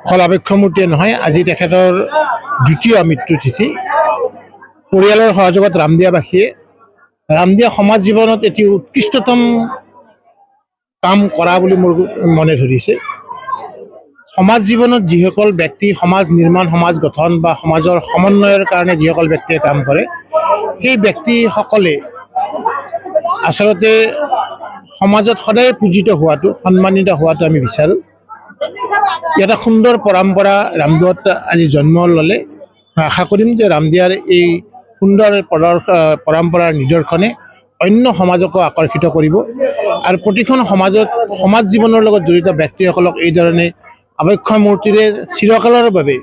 অকল আবক্ষ মূৰ্তিয়ে নহয়, আজি তেখেতৰ দ্বিতীয় মৃত্যু তিথি। পৰিয়ালৰ সহযোগত ৰামদিয়াবাসীয়ে ৰামদিয়া সমাজ জীৱনত এটি উৎকৃষ্টতম কাম কৰা বুলি মোৰ মনে ধৰিছে। সমাজ জীৱনত যিসকল ব্যক্তি সমাজ নিৰ্মাণ, সমাজ গঠন বা সমাজৰ সমন্বয়ৰ কাৰণে যিসকল ব্যক্তিয়ে কাম কৰে, সেই ব্যক্তিসকলে আচলতে সমাজত সদায় পূজিত হোৱাটো, সন্মানিত হোৱাটো আমি বিচাৰোঁ। এটা সুন্দৰ পৰম্পৰা ৰামদিয়াত আজি জন্ম ল'লে। আশা কৰিম যে ৰামদিয়াৰ এই সুন্দৰ পৰম্পৰাৰ নিদৰ্শনে অন্য সমাজকো আকৰ্ষিত কৰিব আৰু প্ৰতিখন সমাজত সমাজ জীৱনৰ লগত জড়িত ব্যক্তিসকলক এই ধৰণে আবক্ষ মূৰ্তিৰে চিৰকালৰ বাবে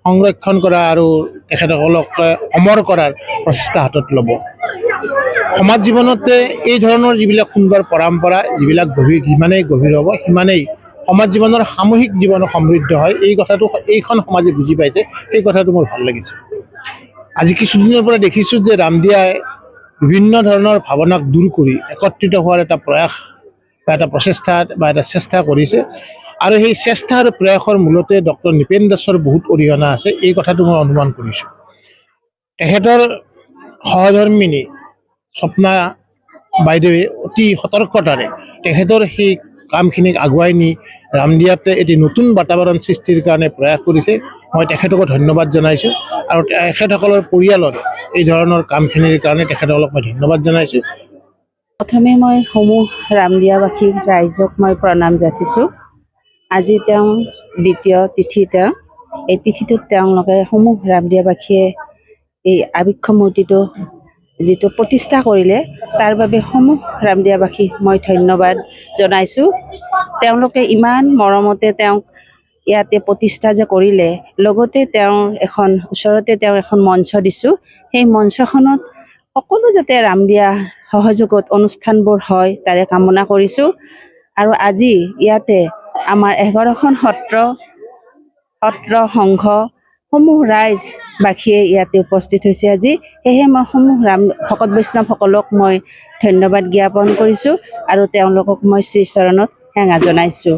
সংৰক্ষণ কৰা আৰু তেখেতসকলক অমৰ কৰাৰ প্ৰচেষ্টা হাতত ল'ব। সমাজ জীৱনতে এই ধৰণৰ যিবিলাক সুন্দৰ পৰম্পৰা, যিবিলাক যিমানেই গভীৰ হ'ব, সিমানেই সমাজ জীৱনৰ সামূহিক জীৱনো সমৃদ্ধ হয়। এই কথাটো এইখন সমাজে বুজি পাইছে, এই কথাটো মোৰ ভাল লাগিছে। আজি কিছুদিনৰ পৰা দেখিছোঁ যে ৰামদিয়াই বিভিন্ন ধৰণৰ ভাৱনাক দূৰ কৰি একত্ৰিত হোৱাৰ এটা প্ৰয়াস বা এটা প্ৰচেষ্টা বা এটা চেষ্টা কৰিছে আৰু সেই চেষ্টা আৰু প্ৰয়াসৰ মূলতে ডক্টৰ নৃপেন দাসৰ বহুত অৰিহণা আছে, এই কথাটো মই অনুমান কৰিছোঁ। তেখেতৰ সহধৰ্মিনী স্বপ্না বাইদেৱে অতি সতৰ্কতাৰে তেখেতৰ সেই কামখিনিক আগুৱাই নি ৰামদিয়াতে এটি নতুন বাতাবৰণ সৃষ্টিৰ কাৰণে প্ৰয়াস কৰিছে। মই তেখেতকো ধন্যবাদ জনাইছোঁ আৰু তেখেতসকলৰ পৰিয়ালৰ এই ধৰণৰ কামখিনিৰ কাৰণে তেখেতসকলক মই ধন্যবাদ জনাইছোঁ। প্ৰথমে মই সমূহ ৰামদিয়াবাসী ৰাইজক মই প্ৰণাম যাচিছোঁ। আজি তেওঁ দ্বিতীয় তিথি। এই তিথিটোত তেওঁলোকে সমূহ ৰামদিয়াবাসীয়ে এই আবক্ষ মূৰ্তিটো যিটো প্ৰতিষ্ঠা কৰিলে, তাৰ বাবে সমূহ ৰামদিয়াবাসীক মই ধন্যবাদ জনাইছোঁ। তেওঁলোকে ইমান মৰমতে তেওঁক ইয়াতে প্ৰতিষ্ঠা যে কৰিলে, লগতে ওচৰতে এখন মঞ্চ দিছোঁ। সেই মঞ্চখনত সকলো যাতে ৰামদিয়া সহযোগত অনুষ্ঠানবোৰ হয়, তাৰে কামনা কৰিছোঁ। আৰু আজি ইয়াতে আমাৰ 11খন সত্ৰ সংঘ সমূহ ৰাইজবাসীয়ে ইয়াতে উপস্থিত হৈছে আজি। সেয়েহে মই সমূহ ভকত বৈষ্ণৱসকলক মই ধন্যবাদ জ্ঞাপন কৰিছোঁ আৰু তেওঁলোকক মই শ্ৰীচৰণত সেৱা জনাইছোঁ।